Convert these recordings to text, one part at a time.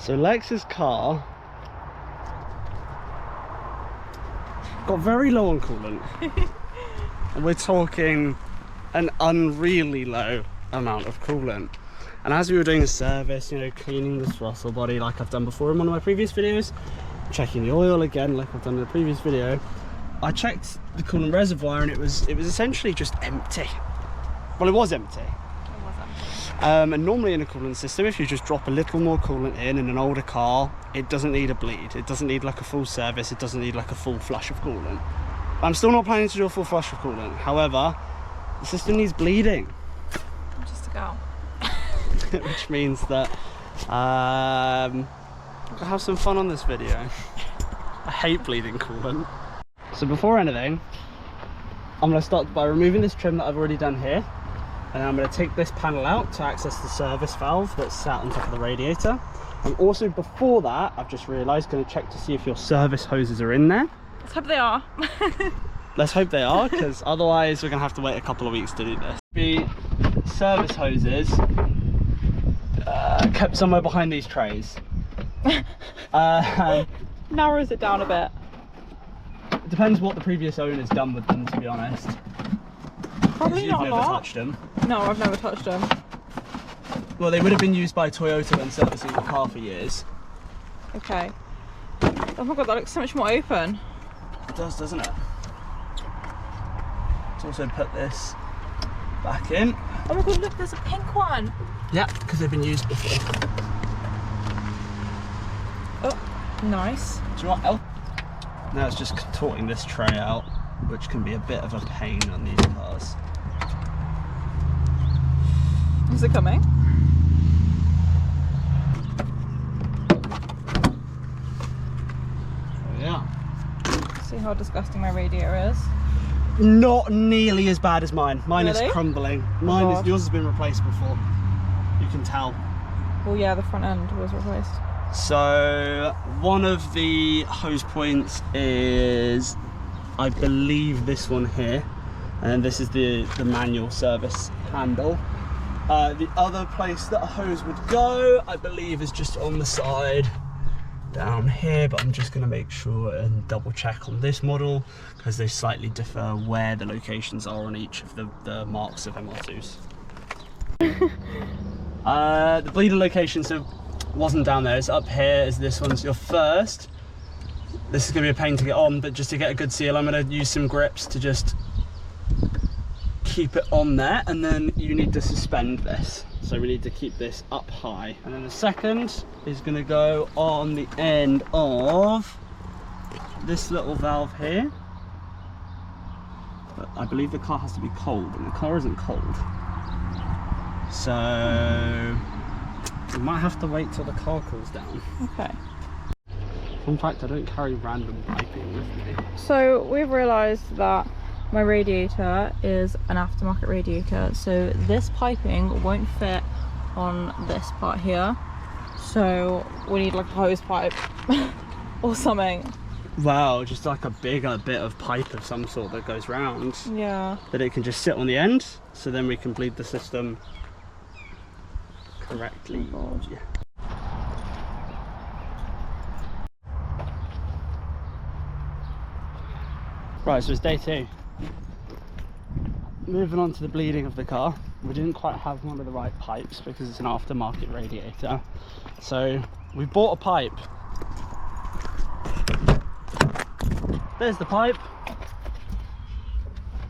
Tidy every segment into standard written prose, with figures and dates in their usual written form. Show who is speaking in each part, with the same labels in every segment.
Speaker 1: So Lex's car got very low on coolant. And we're talking an unreally low amount of coolant. And as we were doing a service, you know, cleaning the throttle body like I've done before in one of my previous videos, checking the oil again like I've done in the previous video, I checked the coolant reservoir and it was essentially just empty. Well, it was empty. And normally in a coolant system, if you just drop a little more coolant in an older car, it doesn't need a bleed. It doesn't need like a full service. It doesn't need like a full flush of coolant. I'm still not planning to do a full flush of coolant. However, the system needs bleeding.
Speaker 2: Just a go.
Speaker 1: Which means that I'll have some fun on this video. I hate bleeding coolant. So before anything, I'm going to start by removing this trim that I've already done here. And I'm going to take this panel out to access the service valve that's sat on top of the radiator. And also before that, I've just realised, going to check to see if your service hoses are in there.
Speaker 2: Let's hope they are.
Speaker 1: Let's hope they are, because otherwise we're going to have to wait a couple of weeks to do this. The service hoses kept somewhere behind these trays.
Speaker 2: Narrows it down a bit.
Speaker 1: It depends what the previous owner's done with them, to be honest.
Speaker 2: Probably not a lot.
Speaker 1: You've never touched them.
Speaker 2: No, I've never touched them.
Speaker 1: Well, they would have been used by Toyota when servicing the car for years.
Speaker 2: Okay. Oh my god, that looks so much more open.
Speaker 1: It does, doesn't it? Let's also put this back in.
Speaker 2: Oh my god, look, there's a pink one.
Speaker 1: Yeah, because they've been used before.
Speaker 2: Oh, nice.
Speaker 1: Do you know what else? Now it's just contorting this tray out, which can be a bit of a pain on these cars.
Speaker 2: Is it coming?
Speaker 1: Oh yeah.
Speaker 2: See how disgusting my radiator is?
Speaker 1: Not nearly as bad as mine. Mine
Speaker 2: Really?
Speaker 1: is crumbling. Yours has been replaced before. You can tell.
Speaker 2: Well, yeah, the front end was replaced.
Speaker 1: So one of the hose points is, I believe, this one here, and this is the manual service handle. The other place that a hose would go, I believe, is just on the side down here, but I'm just going to make sure and double check on this model because they slightly differ where the locations are on each of the marks of MR2s. The bleeder location wasn't down there, it's up here, as this one's your first. This is going to be a pain to get on, but just to get a good seal, I'm going to use some grips to just keep it on there, and then you need to suspend this. So we need to keep this up high. And then the second is going to go on the end of this little valve here. But I believe the car has to be cold, and the car isn't cold. So we might have to wait till the car cools down.
Speaker 2: Okay.
Speaker 1: In fact, I don't carry random piping with me.
Speaker 2: So we've realised that my radiator is an aftermarket radiator, so this piping won't fit on this part here. So we need like a hose pipe or something.
Speaker 1: Wow, just like a bigger bit of pipe of some sort that goes round.
Speaker 2: Yeah.
Speaker 1: That it can just sit on the end, so then we can bleed the system correctly.
Speaker 2: Oh God.
Speaker 1: Yeah. Right, so it's day 2. Moving on to the bleeding of the car. We didn't quite have one of the right pipes because it's an aftermarket radiator. So we bought a pipe. There's the pipe.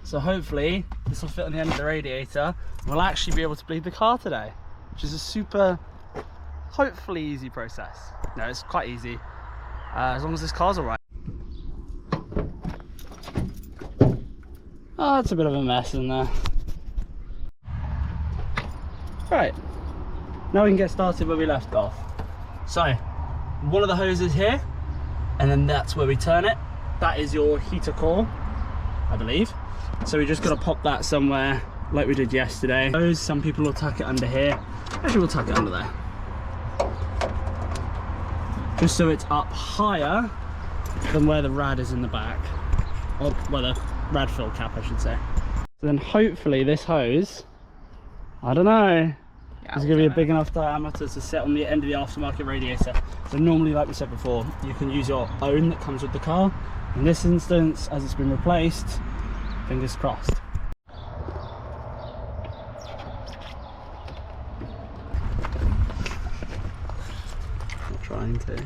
Speaker 1: So hopefully this will fit on the end of the radiator. We'll actually be able to bleed the car today, which is a super, hopefully easy process. No, it's quite easy, as long as this car's all right. Oh, it's a bit of a mess in there. Right, now we can get started where we left off. So, one of the hoses here, and then that's where we turn it. That is your heater core, I believe. So we just got to pop that somewhere like we did yesterday. Some people will tuck it under here. Actually, we'll tuck it under there. Just so it's up higher than where the rad is in the back. Or where the rad fill cap, I should say. So then hopefully this hose, I don't know, It's going to be a big enough diameter to sit on the end of the aftermarket radiator. So normally, like we said before, you can use your own that comes with the car. In this instance, as it's been replaced, fingers crossed. Not trying to.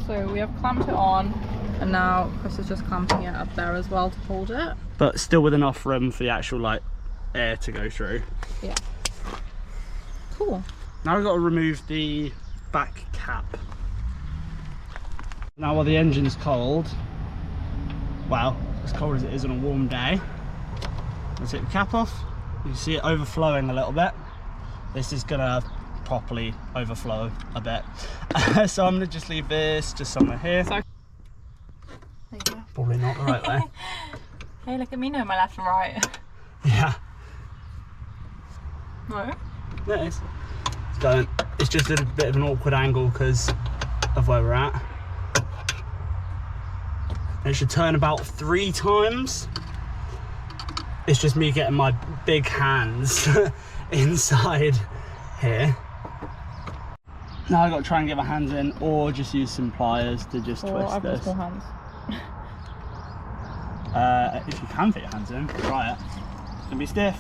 Speaker 2: So we have clamped it on, and now Chris is just clamping it up there as well to hold it.
Speaker 1: But still with enough room for the actual like air to go through.
Speaker 2: Yeah. Cool.
Speaker 1: Now we've got to remove the back cap. Now while the engine's cold, well, as cold as it is on a warm day, let's take the cap off. You can see it overflowing a little bit. This is gonna properly overflow a bit. So I'm gonna just leave this just somewhere here.
Speaker 2: Sorry. There you go.
Speaker 1: Probably not the right way.
Speaker 2: Hey, look at me know my left and right.
Speaker 1: Yeah.
Speaker 2: No?
Speaker 1: There it is. It's just a bit of an awkward angle because of where we're at. It should turn about 3 times. It's just me getting my big hands inside here. Now I've got to try and get my hands in, or just use some pliers to just twist
Speaker 2: I've got
Speaker 1: this.
Speaker 2: small hands.
Speaker 1: If you can fit your hands in, try it. It's gonna be stiff.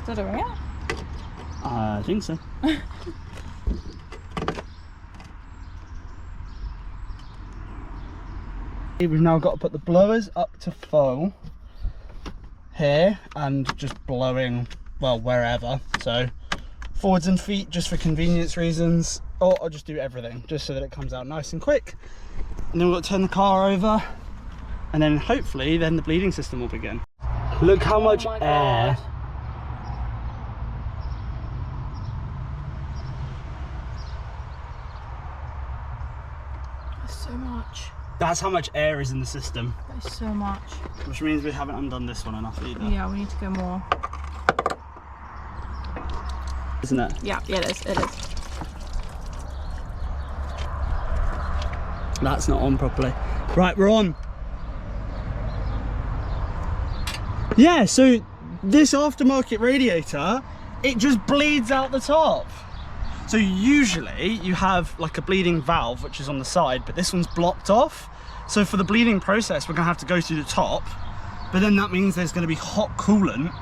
Speaker 2: Is that doing it?
Speaker 1: I think so. We've now got to put the blowers up to full here and just blowing, well, wherever. So forwards and feet just for convenience reasons, or I'll just do everything just so that it comes out nice and quick. And then we've got to turn the car over, and then hopefully then the bleeding system will begin. Look how much air.
Speaker 2: So much.
Speaker 1: That's how much air is in the system.
Speaker 2: That is so much.
Speaker 1: Which means we haven't undone this one enough either.
Speaker 2: Yeah, we need to go more.
Speaker 1: Isn't it?
Speaker 2: Yeah, it is. It is.
Speaker 1: That's not on properly. Right, we're on. Yeah, so this aftermarket radiator, it just bleeds out the top. So usually you have like a bleeding valve which is on the side, but this one's blocked off. So for the bleeding process, we're gonna have to go through the top, but then that means there's gonna be hot coolant.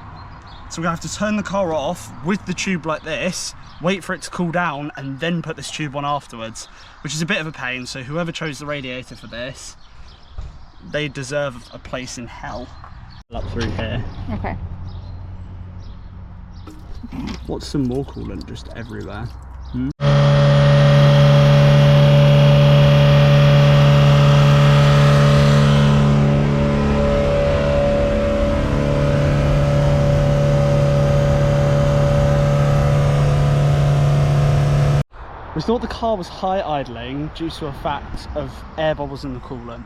Speaker 1: So we're gonna have to turn the car off with the tube like this, wait for it to cool down, and then put this tube on afterwards, which is a bit of a pain. So whoever chose the radiator for this, they deserve a place in hell. Up through here.
Speaker 2: Okay.
Speaker 1: What's some more coolant just everywhere? We thought the car was high idling due to a fact of air bubbles in the coolant,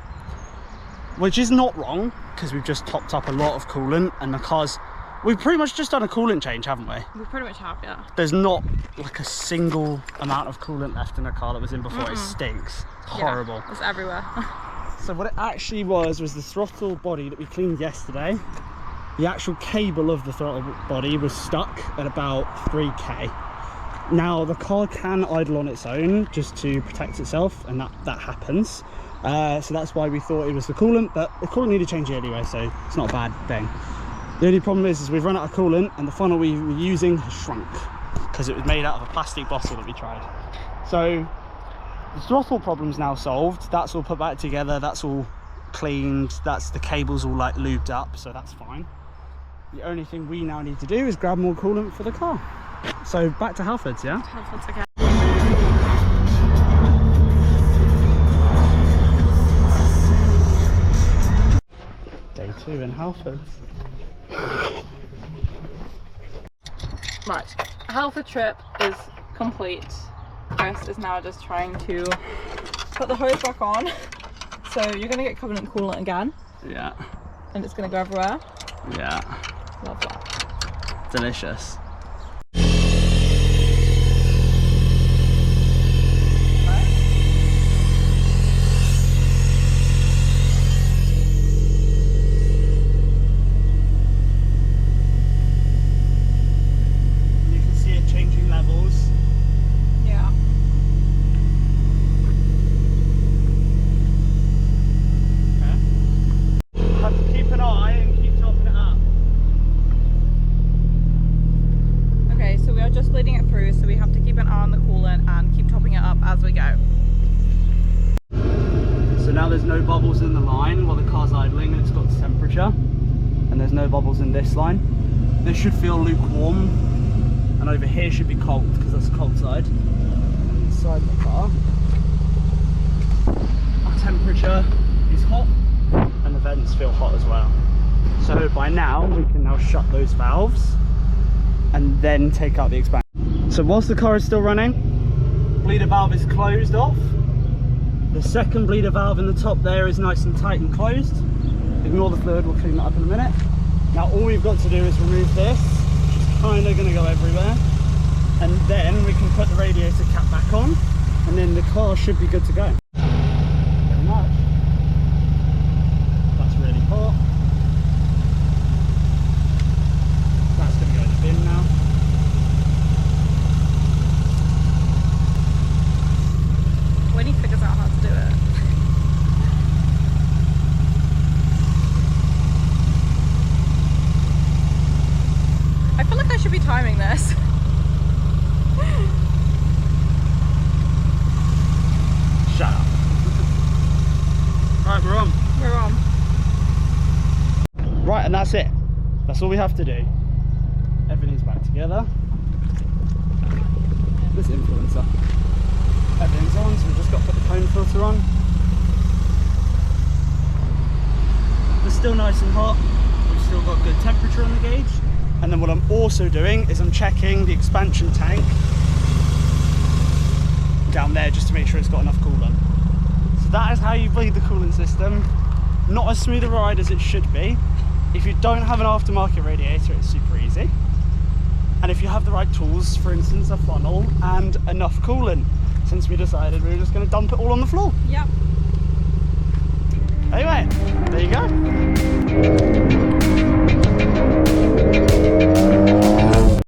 Speaker 1: which is not wrong because we've just topped up a lot of coolant and the car's, we've pretty much just done a coolant change, haven't we?
Speaker 2: We pretty much have, yeah.
Speaker 1: There's not like a single amount of coolant left in the car that was in before. It stinks. It's horrible.
Speaker 2: Yeah, it's everywhere.
Speaker 1: So what it actually was the throttle body that we cleaned yesterday. The actual cable of the throttle body was stuck at about 3k. Now the car can idle on its own just to protect itself, and that happens. So that's why we thought it was the coolant, but the coolant needed changing anyway, so it's not a bad thing. The only problem is we've run out of coolant and the funnel we were using has shrunk because it was made out of a plastic bottle that we tried. So the throttle problem's now solved. That's all put back together. That's all cleaned. That's the cables all like lubed up, so that's fine. The only thing we now need to do is grab more coolant for the car. So back to Halfords, yeah?
Speaker 2: Halfords again.
Speaker 1: Day 2 in Halfords.
Speaker 2: Right, Halford trip is complete. Chris is now just trying to put the hose back on. So you're going to get covenant coolant again.
Speaker 1: Yeah.
Speaker 2: And it's going to go everywhere.
Speaker 1: Yeah.
Speaker 2: Love that.
Speaker 1: delicious.
Speaker 2: Just bleeding it through, so we have to keep an eye on the coolant and keep topping it up as we go.
Speaker 1: So now there's no bubbles in the line while the car's idling and it's got temperature, and there's no bubbles in this line. This should feel lukewarm, and over here should be cold because that's the cold side. Inside the car, our temperature is hot and the vents feel hot as well. So by now we can now shut those valves and then take out the expansion. So whilst the car is still running, bleeder valve is closed off. The second bleeder valve in the top there is nice and tight and closed. Ignore the fluid, we'll clean that up in a minute. Now all we've got to do is remove this, which is kind of going to go everywhere, and then we can put the radiator cap back on, and then the car should be good to go. Very much. That's really hot. That's going to go in the bin now.
Speaker 2: When he figures out how to do it. I feel like I should be timing this.
Speaker 1: Shut up. Right, we're on.
Speaker 2: We're on.
Speaker 1: Right, and that's it. That's all we have to do. Everything's back together. This influencer. Everything's on, so we've just got to put the cone filter on. It's still nice and hot. We've still got good temperature on the gauge. And then what I'm also doing is I'm checking the expansion tank down there just to make sure it's got enough coolant. So that is how you bleed the coolant system. Not as smooth a ride as it should be. If you don't have an aftermarket radiator, it's super easy. And if you have the right tools, for instance a funnel and enough coolant, since we decided we were just going to dump it all on the floor.
Speaker 2: Yep.
Speaker 1: Anyway, there you go.